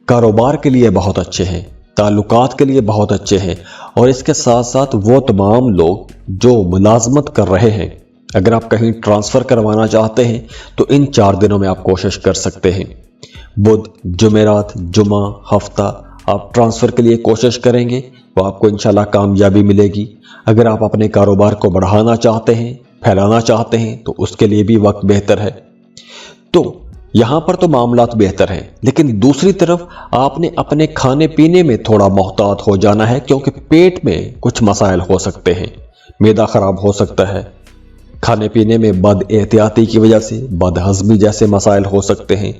کاروبار کے لیے بہت اچھے ہیں، تعلقات کے لیے بہت اچھے ہیں۔ اور اس کے ساتھ ساتھ وہ تمام لوگ جو ملازمت کر رہے ہیں، اگر آپ کہیں ٹرانسفر کروانا چاہتے ہیں تو ان 4 دنوں میں آپ کوشش کر سکتے ہیں۔ بدھ، جمعرات، جمعہ، ہفتہ آپ ٹرانسفر کے لیے کوشش کریں گے تو آپ کو انشاءاللہ کامیابی ملے گی۔ اگر آپ اپنے کاروبار کو بڑھانا چاہتے ہیں، پھیلانا چاہتے ہیں، تو اس کے لیے بھی وقت بہتر ہے۔ تو یہاں پر تو معاملات بہتر ہیں، لیکن دوسری طرف آپ نے اپنے کھانے پینے میں تھوڑا محتاط ہو جانا ہے، کیونکہ پیٹ میں کچھ مسائل ہو سکتے ہیں، معدہ خراب ہو سکتا ہے، کھانے پینے میں بد احتیاطی کی وجہ سے بد ہضمی جیسے مسائل ہو سکتے ہیں،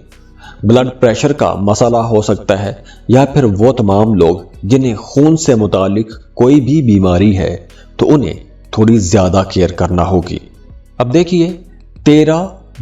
بلڈ پریشر کا مسئلہ ہو سکتا ہے، یا پھر وہ تمام لوگ جنہیں خون سے متعلق کوئی بھی بیماری ہے تو انہیں تھوڑی زیادہ کیئر کرنا ہوگی۔ اب دیکھیے، 13،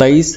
23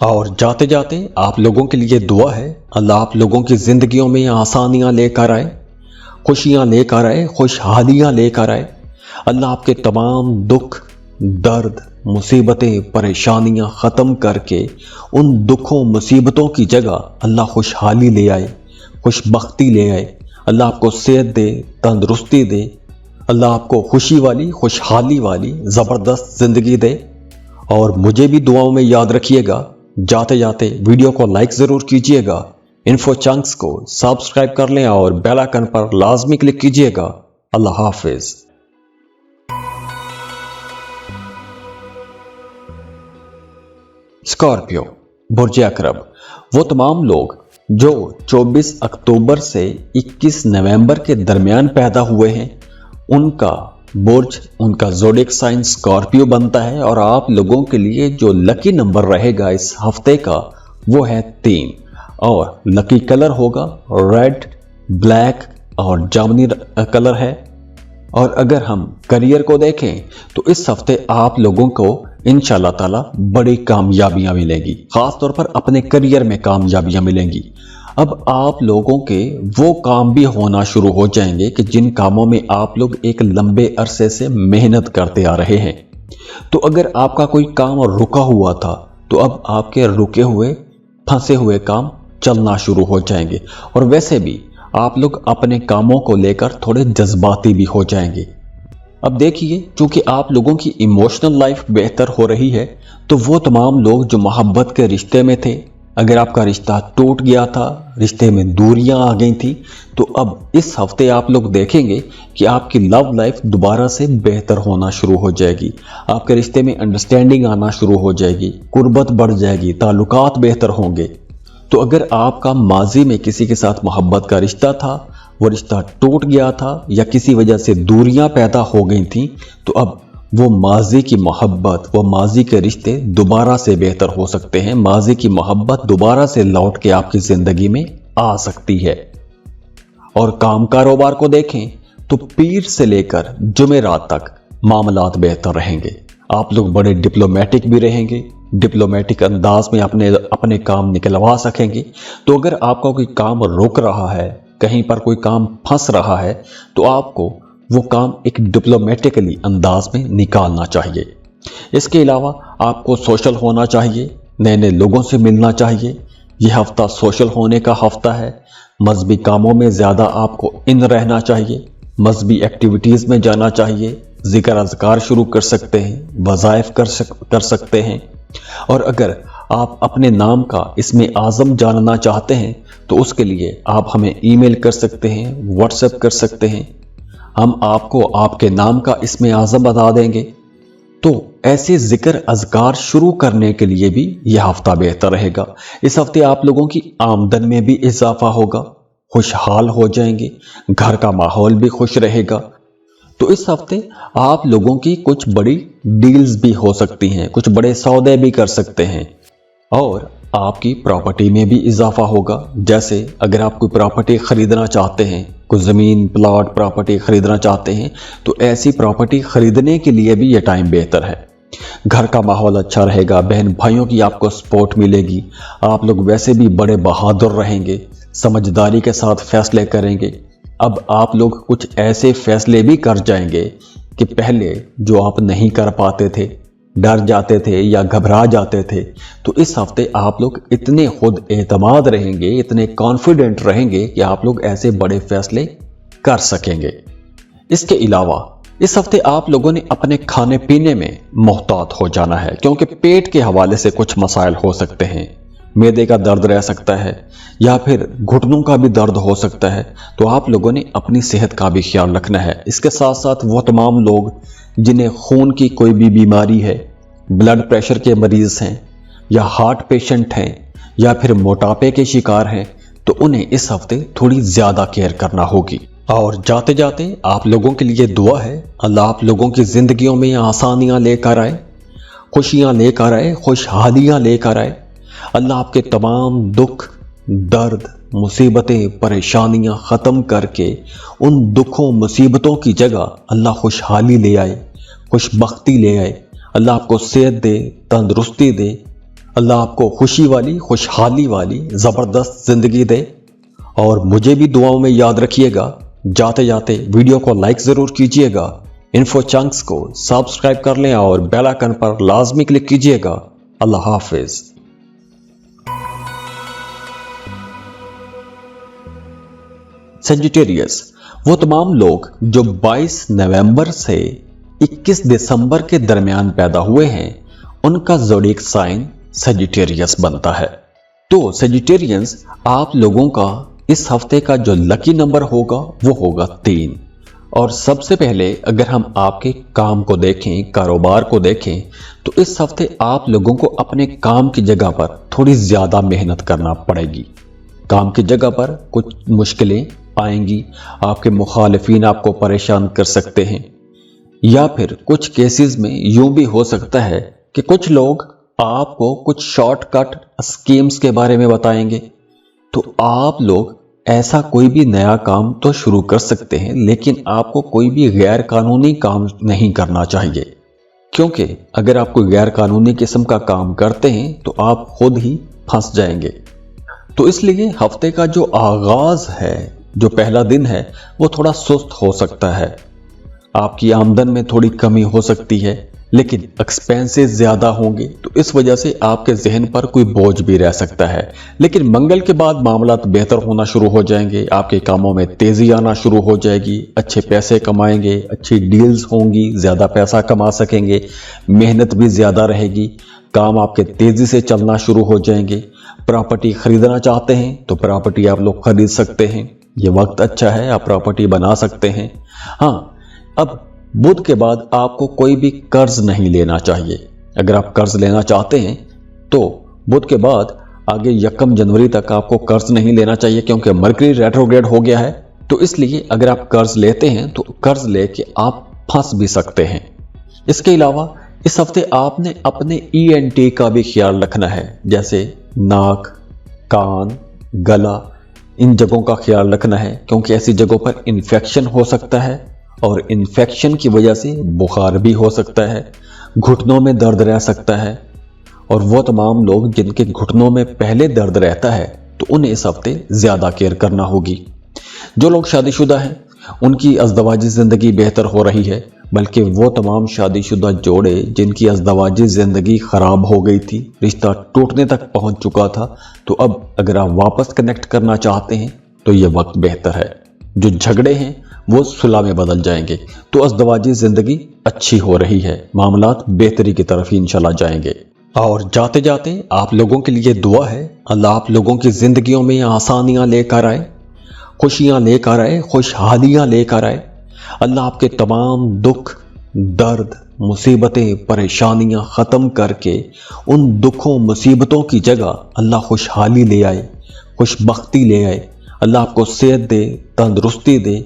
اور جاتے جاتے آپ لوگوں کے لیے دعا ہے، اللہ آپ لوگوں کی زندگیوں میں آسانیاں لے کر آئے، خوشیاں لے کر آئے، خوشحالیاں لے کر آئے۔ اللہ آپ کے تمام دکھ، درد، مصیبتیں، پریشانیاں ختم کر کے ان دکھوں مصیبتوں کی جگہ اللہ خوشحالی لے آئے، خوش بختی لے آئے۔ اللہ آپ کو صحت دے، تندرستی دے، اللہ آپ کو خوشی والی، خوشحالی والی زبردست زندگی دے۔ اور مجھے بھی دعاؤں میں یاد رکھیے گا۔ جاتے جاتے ویڈیو کو لائک ضرور کیجیے گا، انفو چنکس کو سبسکرائب کر لیں اور بیل آئکن پر لازمی کلک کیجیے گا۔ اللہ حافظ۔ اسکارپیو، برج عقرب، وہ تمام لوگ جو 24 اکتوبر سے 21 نومبر کے درمیان پیدا ہوئے ہیں، ان کا برج، ان کا زوڈیک سائن اسکارپیو بنتا ہے، اور آپ لوگوں کے لیے جو لکی نمبر رہے گا اس ہفتے کا وہ ہے 3، اور لکی کلر ہوگا ریڈ، بلیک اور جامنی کلر ہے۔ اور اگر ہم کریئر کو دیکھیں تو اس ہفتے آپ لوگوں کو انشاءاللہ تعالی بڑی کامیابیاں ملیں گی، خاص طور پر اپنے کریئر میں کامیابیاں ملیں گی۔ اب آپ لوگوں کے وہ کام بھی ہونا شروع ہو جائیں گے کہ جن کاموں میں آپ لوگ ایک لمبے عرصے سے محنت کرتے آ رہے ہیں۔ تو اگر آپ کا کوئی کام رکا ہوا تھا تو اب آپ کے رکے ہوئے، پھنسے ہوئے کام چلنا شروع ہو جائیں گے۔ اور ویسے بھی آپ لوگ اپنے کاموں کو لے کر تھوڑے جذباتی بھی ہو جائیں گے۔ اب دیکھیے، چونکہ آپ لوگوں کی ایموشنل لائف بہتر ہو رہی ہے، تو وہ تمام لوگ جو محبت کے رشتے میں تھے، اگر آپ کا رشتہ ٹوٹ گیا تھا، رشتے میں دوریاں آ گئی تھی، تو اب اس ہفتے آپ لوگ دیکھیں گے کہ آپ کی لو لائف دوبارہ سے بہتر ہونا شروع ہو جائے گی۔ آپ کے رشتے میں انڈرسٹینڈنگ آنا شروع ہو جائے گی، قربت بڑھ جائے گی، تعلقات بہتر ہوں گے۔ تو اگر آپ کا ماضی میں کسی کے ساتھ محبت کا رشتہ تھا، وہ رشتہ ٹوٹ گیا تھا یا کسی وجہ سے دوریاں پیدا ہو گئی تھیں، تو اب وہ ماضی کی محبت، وہ ماضی کے رشتے دوبارہ سے بہتر ہو سکتے ہیں۔ ماضی کی محبت دوبارہ سے لوٹ کے آپ کی زندگی میں آ سکتی ہے۔ اور کام کاروبار کو دیکھیں تو پیر سے لے کر جمعرات تک معاملات بہتر رہیں گے۔ آپ لوگ بڑے ڈپلومیٹک بھی رہیں گے، ڈپلومیٹک انداز میں اپنے کام نکلوا سکیں گے۔ تو اگر آپ کا کوئی کام رک رہا ہے، کہیں پر کوئی کام پھنس رہا ہے، تو آپ کو وہ کام ایک ڈپلومیٹکلی انداز میں نکالنا چاہیے۔ اس کے علاوہ آپ کو سوشل ہونا چاہیے، نئے نئے لوگوں سے ملنا چاہیے۔ یہ ہفتہ سوشل ہونے کا ہفتہ ہے۔ مذہبی کاموں میں زیادہ آپ کو ان رہنا چاہیے، مذہبی ایکٹیویٹیز میں جانا چاہیے، ذکر اذکار شروع کر سکتے ہیں، وظائف کر سکتے ہیں۔ اور اگر آپ اپنے نام کا اسم اعظم جاننا چاہتے ہیں تو اس کے لیے آپ ہمیں ای میل کر سکتے ہیں، واٹس ایپ کر سکتے ہیں، ہم آپ کو آپ کے نام کا اسم اعظم بتا دیں گے۔ تو ایسے ذکر اذکار شروع کرنے کے لیے بھی یہ ہفتہ بہتر رہے گا۔ اس ہفتے آپ لوگوں کی آمدن میں بھی اضافہ ہوگا، خوشحال ہو جائیں گے، گھر کا ماحول بھی خوش رہے گا۔ تو اس ہفتے آپ لوگوں کی کچھ بڑی ڈیلز بھی ہو سکتی ہیں، کچھ بڑے سودے بھی کر سکتے ہیں، اور آپ کی پراپرٹی میں بھی اضافہ ہوگا۔ جیسے اگر آپ کوئی پراپرٹی خریدنا چاہتے ہیں، کوئی زمین، پلاٹ، پراپرٹی خریدنا چاہتے ہیں، تو ایسی پراپرٹی خریدنے کے لیے بھی یہ ٹائم بہتر ہے۔ گھر کا ماحول اچھا رہے گا، بہن بھائیوں کی آپ کو سپورٹ ملے گی، آپ لوگ ویسے بھی بڑے بہادر رہیں گے، سمجھداری کے ساتھ فیصلے کریں گے۔ اب آپ لوگ کچھ ایسے فیصلے بھی کر جائیں گے کہ پہلے جو آپ نہیں کر پاتے تھے، ڈر جاتے تھے یا گھبرا جاتے تھے، تو اس ہفتے آپ لوگ اتنے خود اعتماد رہیں گے، اتنے کانفیڈنٹ رہیں گے کہ آپ لوگ ایسے بڑے فیصلے کر سکیں گے۔ اس کے علاوہ اس ہفتے آپ لوگوں نے اپنے کھانے پینے میں محتاط ہو جانا ہے، کیونکہ پیٹ کے حوالے سے کچھ مسائل ہو سکتے ہیں۔ معدے کا درد رہ سکتا ہے یا پھر گھٹنوں کا بھی درد ہو سکتا ہے، تو آپ لوگوں نے اپنی صحت کا بھی خیال رکھنا ہے۔ اس کے ساتھ ساتھ وہ تمام لوگ جنہیں خون کی کوئی بھی بیماری ہے، بلڈ پریشر کے مریض ہیں یا ہارٹ پیشنٹ ہیں یا پھر موٹاپے کے شکار ہیں، تو انہیں اس ہفتے تھوڑی زیادہ کیئر کرنا ہوگی۔ اور جاتے جاتے آپ لوگوں کے لیے دعا ہے، اللہ آپ لوگوں کی زندگیوں میں آسانیاں لے کر آئے، خوشیاں لے کر آئے، خوشحالیاں لے کر آئے۔ اللہ آپ کے تمام دکھ، درد، مصیبتیں، پریشانیاں ختم کر کے ان دکھوں مصیبتوں کی جگہ اللہ خوشحالی لے آئے، خوش بختی لے آئے۔ اللہ آپ کو صحت دے، تندرستی دے، اللہ آپ کو خوشی والی خوشحالی والی زبردست زندگی دے، اور مجھے بھی دعاؤں میں یاد رکھیے گا۔ جاتے جاتے ویڈیو کو لائک ضرور کیجیے گا، انفو چنکس کو سبسکرائب کر لیں اور بیل آئیکن پر لازمی کلک کیجیے گا۔ اللہ حافظ۔ سیجیٹیریس وہ تمام لوگ جو 22 نومبر سے 21 دسمبر کے درمیان پیدا ہوئے ہیں، ان کا زوڈیک سائن سیجیٹیریس بنتا ہے۔ تو سیجیٹیرینز آپ لوگوں کا اس ہفتے کا جو لکی نمبر ہوگا وہ ہوگا 3۔ اور سب سے پہلے اگر ہم آپ کے کام کو دیکھیں، کاروبار کو دیکھیں، تو اس ہفتے آپ لوگوں کو اپنے کام کی جگہ پر تھوڑی زیادہ محنت کرنا پڑے گی۔ کام کی جگہ پر کچھ مشکلیں آئیں گی، آپ کے مخالفین آپ کو پریشان کر سکتے ہیں، یا پھر کچھ کیسز میں یوں بھی ہو سکتا ہے کہ کچھ لوگ آپ کو کچھ شارٹ کٹ اسکیمز کے بارے میں بتائیں گے۔ تو آپ لوگ ایسا کوئی بھی نیا کام تو شروع کر سکتے ہیں، لیکن آپ کو کوئی بھی غیر قانونی کام نہیں کرنا چاہیے، کیونکہ اگر آپ کوئی غیر قانونی قسم کا کام کرتے ہیں تو آپ خود ہی پھنس جائیں گے۔ تو اس لیے ہفتے کا جو آغاز ہے، جو پہلا دن ہے، وہ تھوڑا سست ہو سکتا ہے۔ آپ کی آمدن میں تھوڑی کمی ہو سکتی ہے، لیکن ایکسپینسز زیادہ ہوں گے، تو اس وجہ سے آپ کے ذہن پر کوئی بوجھ بھی رہ سکتا ہے۔ لیکن منگل کے بعد معاملات بہتر ہونا شروع ہو جائیں گے، آپ کے کاموں میں تیزی آنا شروع ہو جائے گی، اچھے پیسے کمائیں گے، اچھی ڈیلز ہوں گی، زیادہ پیسہ کما سکیں گے، محنت بھی زیادہ رہے گی، کام آپ کے تیزی سے چلنا شروع ہو جائیں گے۔ پراپرٹی خریدنا چاہتے ہیں تو پراپرٹی آپ لوگ خرید سکتے ہیں، یہ وقت اچھا ہے، آپ پراپرٹی بنا سکتے ہیں۔ ہاں، اب بدھ کے بعد آپ کو کوئی بھی قرض نہیں لینا چاہیے۔ اگر آپ قرض لینا چاہتے ہیں تو بدھ کے بعد آگے 1 جنوری تک آپ کو قرض نہیں لینا چاہیے، کیونکہ مرکری ریٹروگریڈ ہو گیا ہے۔ تو اس لیے اگر آپ قرض لیتے ہیں تو قرض لے کے آپ پھنس بھی سکتے ہیں۔ اس کے علاوہ اس ہفتے آپ نے اپنے ENT کا بھی خیال رکھنا ہے، جیسے ناک، کان، گلا، ان جگہوں کا خیال رکھنا ہے، کیونکہ ایسی جگہوں پر انفیکشن ہو سکتا ہے، اور انفیکشن کی وجہ سے بخار بھی ہو سکتا ہے، گھٹنوں میں درد رہ سکتا ہے۔ اور وہ تمام لوگ جن کے گھٹنوں میں پہلے درد رہتا ہے تو انہیں اس ہفتے زیادہ کیئر کرنا ہوگی۔ جو لوگ شادی شدہ ہیں ان کی ازدواجی زندگی بہتر ہو رہی ہے، بلکہ وہ تمام شادی شدہ جوڑے جن کی ازدواجی زندگی خراب ہو گئی تھی، رشتہ ٹوٹنے تک پہنچ چکا تھا، تو اب اگر آپ واپس کنیکٹ کرنا چاہتے ہیں تو یہ وقت بہتر ہے۔ جو جھگڑے ہیں وہ صلح میں بدل جائیں گے، تو ازدواجی زندگی اچھی ہو رہی ہے، معاملات بہتری کی طرف ہی انشاءاللہ جائیں گے۔ اور جاتے جاتے آپ لوگوں کے لیے دعا ہے، اللہ آپ لوگوں کی زندگیوں میں آسانیاں لے کر آئے، خوشیاں لے کر آئے، خوشحالیاں لے کر آئے۔ اللہ آپ کے تمام دکھ، درد، مصیبتیں، پریشانیاں ختم کر کے ان دکھوں مصیبتوں کی جگہ اللہ خوشحالی لے آئے، خوش بختی لے آئے۔ اللہ آپ کو صحت دے، تندرستی دے،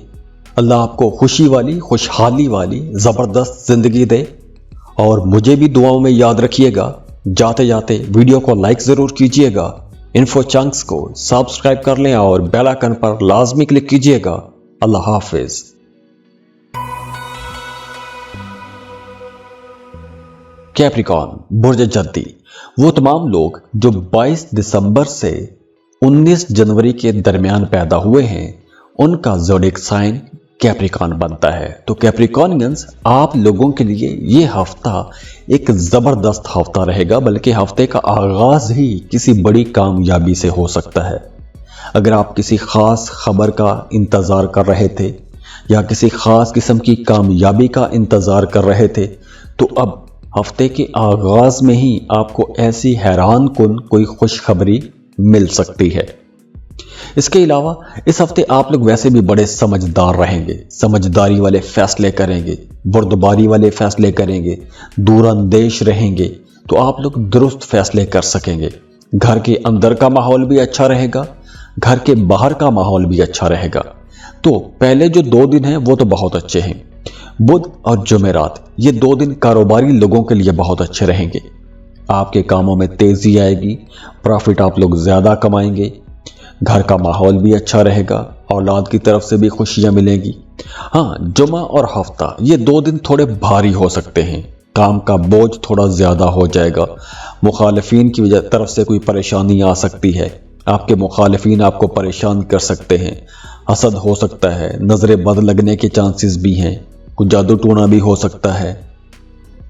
اللہ آپ کو خوشی والی خوشحالی والی زبردست زندگی دے۔ اور مجھے بھی دعاؤں میں یاد رکھیے گا۔ جاتے جاتے ویڈیو کو لائک ضرور کیجیے گا، انفو چنکس کو سبسکرائب کر لیں اور بیل آئیکن پر لازمی کلک کیجیے گا۔ اللہ حافظ۔ کیپریکان برج جدی وہ تمام لوگ جو 22 دسمبر سے 19 جنوری کے درمیان پیدا ہوئے ہیں، ان کا زوڈیک سائن کیپریکان بنتا ہے۔ تو کیپریکانینز آپ لوگوں کے لیے یہ ہفتہ ایک زبردست ہفتہ رہے گا، بلکہ ہفتے کا آغاز ہی کسی بڑی کامیابی سے ہو سکتا ہے۔ اگر آپ کسی خاص خبر کا انتظار کر رہے تھے یا کسی خاص قسم کی کامیابی کا انتظار کر رہے تھے، تو اب ہفتے کے آغاز میں ہی آپ کو ایسی حیران کن کوئی خوشخبری مل سکتی ہے۔ اس کے علاوہ اس ہفتے آپ لوگ ویسے بھی بڑے سمجھدار رہیں گے، سمجھداری والے فیصلے کریں گے، بردباری والے فیصلے کریں گے، دور اندیش رہیں گے، تو آپ لوگ درست فیصلے کر سکیں گے۔ گھر کے اندر کا ماحول بھی اچھا رہے گا، گھر کے باہر کا ماحول بھی اچھا رہے گا۔ تو پہلے جو 2 دن ہیں وہ تو بہت اچھے ہیں، بدھ اور جمعرات، یہ 2 دن کاروباری لوگوں کے لیے بہت اچھے رہیں گے۔ آپ کے کاموں میں تیزی آئے گی، پروفٹ آپ لوگ زیادہ کمائیں گے، گھر کا ماحول بھی اچھا رہے گا، اولاد کی طرف سے بھی خوشیاں ملیں گی۔ ہاں، جمعہ اور ہفتہ یہ 2 دن تھوڑے بھاری ہو سکتے ہیں، کام کا بوجھ تھوڑا زیادہ ہو جائے گا، مخالفین کی طرف سے کوئی پریشانی آ سکتی ہے، آپ کے مخالفین آپ کو پریشان کر سکتے ہیں، حسد ہو سکتا ہے، نظر بد لگنے کے چانسز بھی ہیں، کوئی جادو ٹونا بھی ہو سکتا ہے۔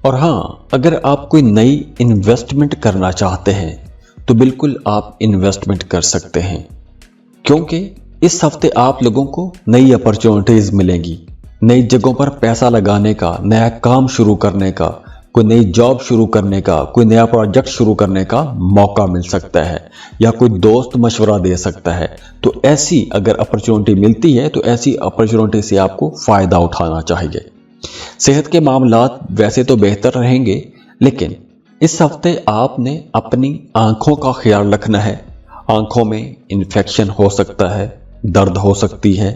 اور ہاں، اگر آپ کوئی نئی انویسٹمنٹ کرنا چاہتے ہیں تو بالکل آپ انویسٹمنٹ کر سکتے ہیں، کیونکہ اس ہفتے آپ لوگوں کو نئی اپرچونٹیز ملیں گی، نئی جگہوں پر پیسہ لگانے کا، نیا کام شروع کرنے کا، کوئی نئی جاب شروع کرنے کا، کوئی نیا پروجیکٹ شروع کرنے کا موقع مل سکتا ہے، یا کوئی دوست مشورہ دے سکتا ہے۔ تو ایسی اگر اپرچونٹی ملتی ہے تو ایسی اپرچونٹی سے آپ کو فائدہ اٹھانا چاہیے۔ صحت کے معاملات ویسے تو بہتر رہیں گے، لیکن اس ہفتے آپ نے اپنی آنکھوں کا خیال رکھنا ہے۔ آنکھوں میں انفیکشن ہو سکتا ہے، درد ہو سکتی ہے،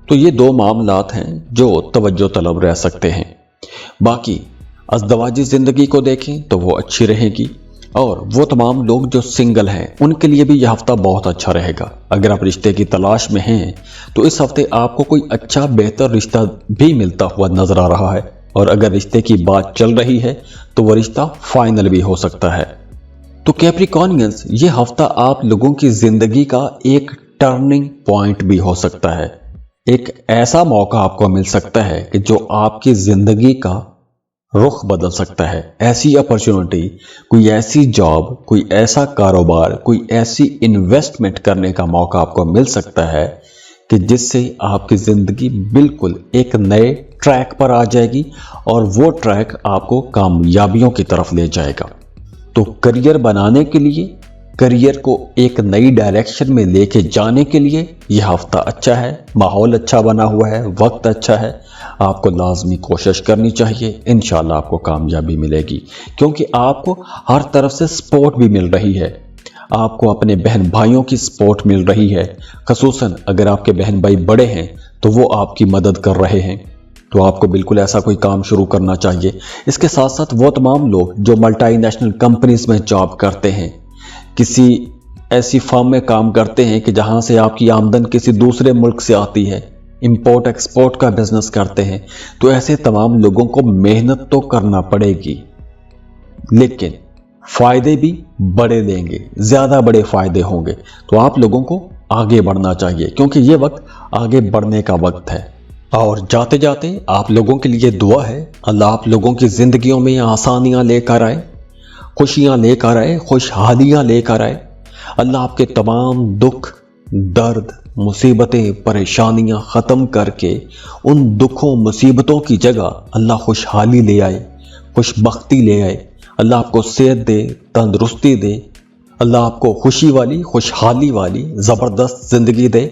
تو یہ دو معاملات ہیں جو توجہ طلب رہ سکتے ہیں۔ باقی ازدواجی زندگی کو دیکھیں تو وہ اچھی رہے گی، اور وہ تمام لوگ جو سنگل ہیں ان کے لیے بھی یہ ہفتہ بہت اچھا رہے گا۔ اگر آپ رشتے کی تلاش میں ہیں تو اس ہفتے آپ کو کوئی اچھا بہتر رشتہ بھی ملتا ہوا نظر آ رہا ہے، اور اگر رشتے کی بات چل رہی ہے تو وہ رشتہ فائنل بھی ہو سکتا ہے۔ تو کیپریکونینز، یہ ہفتہ آپ لوگوں کی زندگی کا ایک ٹرننگ پوائنٹ بھی ہو سکتا ہے، ایک ایسا موقع آپ کو مل سکتا ہے کہ جو آپ کی زندگی کا رخ بدل سکتا ہے۔ ایسی اپرچونٹی، کوئی ایسی جاب، کوئی ایسا کاروبار، کوئی ایسی انویسٹمنٹ کرنے کا موقع آپ کو مل سکتا ہے کہ جس سے آپ کی زندگی بالکل ایک نئے ٹریک پر آ جائے گی، اور وہ ٹریک آپ کو کامیابیوں کی طرف لے جائے گا۔ تو کریئر بنانے کے لیے، کریئر کو ایک نئی ڈائریکشن میں لے کے جانے کے لیے یہ ہفتہ اچھا ہے، ماحول اچھا بنا ہوا ہے، وقت اچھا ہے۔ آپ کو لازمی کوشش کرنی چاہیے، انشاءاللہ آپ کو کامیابی ملے گی، کیونکہ آپ کو ہر طرف سے سپورٹ بھی مل رہی ہے۔ آپ کو اپنے بہن بھائیوں کی سپورٹ مل رہی ہے، خصوصاً اگر آپ کے بہن بھائی بڑے ہیں تو وہ آپ کی مدد کر رہے ہیں، تو آپ کو بالکل ایسا کوئی کام شروع کرنا چاہیے۔ اس کے ساتھ ساتھ وہ تمام لوگ جو ملٹی نیشنل کمپنیز میں جاب کرتے ہیں، کسی ایسی فرم میں کام کرتے ہیں کہ جہاں سے آپ کی آمدن کسی دوسرے ملک سے آتی ہے، امپورٹ ایکسپورٹ کا بزنس کرتے ہیں، تو ایسے تمام لوگوں کو محنت تو کرنا پڑے گی، لیکن فائدے بھی بڑے دیں گے، زیادہ بڑے فائدے ہوں گے۔ تو آپ لوگوں کو آگے بڑھنا چاہیے، کیونکہ یہ وقت آگے بڑھنے کا وقت ہے۔ اور جاتے جاتے آپ لوگوں کے لیے دعا ہے، اللہ آپ لوگوں کی زندگیوں میں آسانیاں لے کر آئے، خوشیاں لے کر آئے، خوشحالیاں لے کر آئے۔ اللہ آپ کے تمام دکھ، درد، مصیبتیں، پریشانیاں ختم کر کے ان دکھوں مصیبتوں کی جگہ اللہ خوشحالی لے آئے، خوش بختی لے آئے۔ اللہ آپ کو صحت دے، تندرستی دے، اللہ آپ کو خوشی والی، خوشحالی والی زبردست زندگی دے۔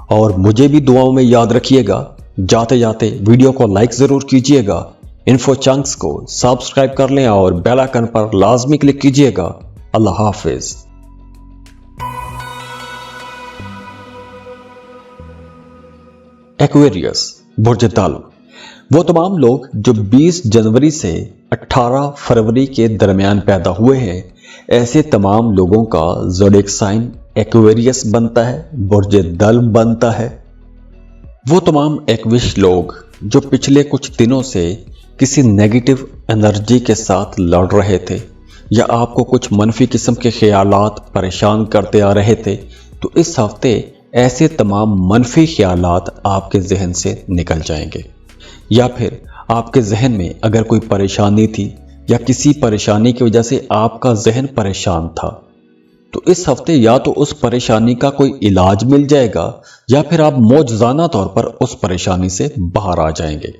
اور مجھے بھی دعاؤں میں یاد رکھیے گا۔ جاتے جاتے ویڈیو کو لائک ضرور کیجیے گا، انفو چنکس کو سبسکرائب کر لیں اور بیل آئکن پر لازمی کلک کیجیے گا۔ اللہ حافظ۔ ایکویریس، برج تالو، وہ تمام لوگ جو 20 جنوری سے 18 فروری کے درمیان پیدا ہوئے ہیں، ایسے تمام لوگوں کا زوڈیک سائن ایکویریس بنتا ہے، برج دل بنتا ہے۔ وہ تمام ایکویش لوگ جو پچھلے کچھ دنوں سے کسی نیگیٹو انرجی کے ساتھ لڑ رہے تھے، یا آپ کو کچھ منفی قسم کے خیالات پریشان کرتے آ رہے تھے، تو اس ہفتے ایسے تمام منفی خیالات آپ کے ذہن سے نکل جائیں گے۔ یا پھر آپ کے ذہن میں اگر کوئی پریشانی تھی، یا کسی پریشانی کی وجہ سے آپ کا ذہن پریشان تھا، تو اس ہفتے یا تو اس پریشانی کا کوئی علاج مل جائے گا، یا پھر آپ معجزانہ طور پر اس پریشانی سے باہر آ جائیں گے۔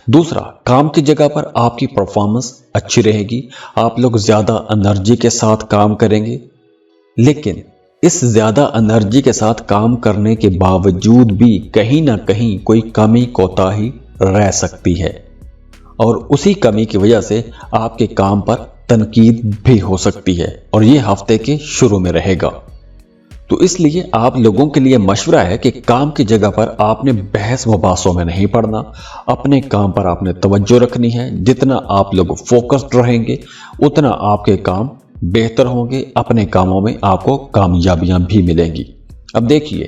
دوسرا، کام کی جگہ پر آپ کی پرفارمنس اچھی رہے گی، آپ لوگ زیادہ انرجی کے ساتھ کام کریں گے، لیکن اس زیادہ انرجی کے ساتھ کام کرنے کے باوجود بھی کہیں نہ کہیں کوئی کمی کوتاہی رہ سکتی ہے، اور اسی کمی کی وجہ سے آپ کے کام پر تنقید بھی ہو سکتی ہے، اور یہ ہفتے کے شروع میں رہے گا۔ تو اس لیے آپ لوگوں کے لیے مشورہ ہے کہ کام کی جگہ پر آپ نے بحث مباحثوں میں نہیں پڑنا، اپنے کام پر آپ نے توجہ رکھنی ہے۔ جتنا آپ لوگ فوکسڈ رہیں گے اتنا آپ کے کام بہتر ہوں گے، اپنے کاموں میں آپ کو کامیابیاں بھی ملیں گی۔ اب دیکھیے،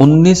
19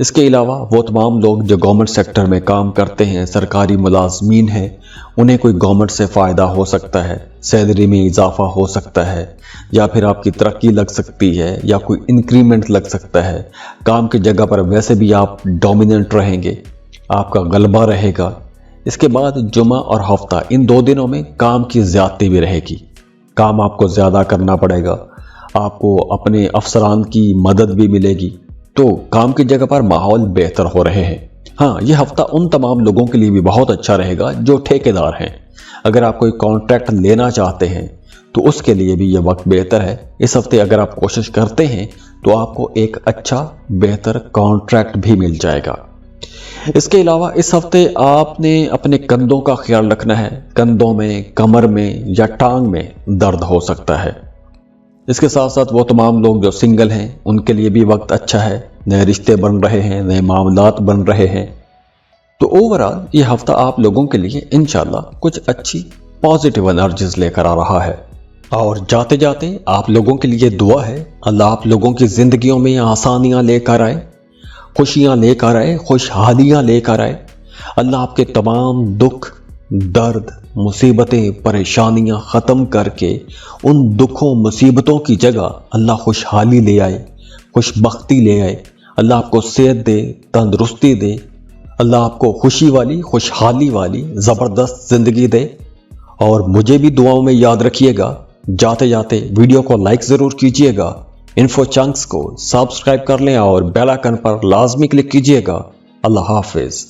اس کے علاوہ وہ تمام لوگ جو گورنمنٹ سیکٹر میں کام کرتے ہیں، سرکاری ملازمین ہیں، انہیں کوئی گورنمنٹ سے فائدہ ہو سکتا ہے، سیلری میں اضافہ ہو سکتا ہے، یا پھر آپ کی ترقی لگ سکتی ہے، یا کوئی انکریمنٹ لگ سکتا ہے، کام کی جگہ پر ویسے بھی آپ ڈومیننٹ رہیں گے، آپ کا غلبہ رہے گا۔ اس کے بعد جمعہ اور ہفتہ، ان 2 دنوں میں کام کی زیادتی بھی رہے گی، کام آپ کو زیادہ کرنا پڑے گا، آپ کو اپنے افسران کی مدد بھی ملے گی، تو کام کی جگہ پر ماحول بہتر ہو رہے ہیں۔ ہاں، یہ ہفتہ ان تمام لوگوں کے لیے بھی بہت اچھا رہے گا جو ٹھیکیدار ہیں۔ اگر آپ کوئی کانٹریکٹ لینا چاہتے ہیں تو اس کے لیے بھی یہ وقت بہتر ہے۔ اس ہفتے اگر آپ کوشش کرتے ہیں تو آپ کو ایک اچھا بہتر کانٹریکٹ بھی مل جائے گا۔ اس کے علاوہ اس ہفتے آپ نے اپنے کندھوں کا خیال رکھنا ہے، کندھوں میں، کمر میں یا ٹانگ میں درد ہو سکتا ہے۔ اس کے ساتھ ساتھ وہ تمام لوگ جو سنگل ہیں ان کے لیے بھی وقت اچھا ہے، نئے رشتے بن رہے ہیں، نئے معاملات بن رہے ہیں۔ تو اوورآل یہ ہفتہ آپ لوگوں کے لیے انشاءاللہ کچھ اچھی پازیٹیو انرجیز لے کر آ رہا ہے۔ اور جاتے جاتے آپ لوگوں کے لیے دعا ہے، اللہ آپ لوگوں کی زندگیوں میں آسانیاں لے کر آئے، خوشیاں لے کر آئے، خوشحالیاں لے کر آئے۔ اللہ آپ کے تمام دکھ، درد، مصیبتیں، پریشانیاں ختم کر کے ان دکھوں مصیبتوں کی جگہ اللہ خوشحالی لے آئے، خوش بختی لے آئے۔ اللہ آپ کو صحت دے، تندرستی دے، اللہ آپ کو خوشی والی، خوشحالی والی زبردست زندگی دے۔ اور مجھے بھی دعاؤں میں یاد رکھیے گا۔ جاتے جاتے ویڈیو کو لائک ضرور کیجیے گا، انفو چنکس کو سبسکرائب کر لیں اور بیل آئکن پر لازمی کلک کیجیے گا۔ اللہ حافظ۔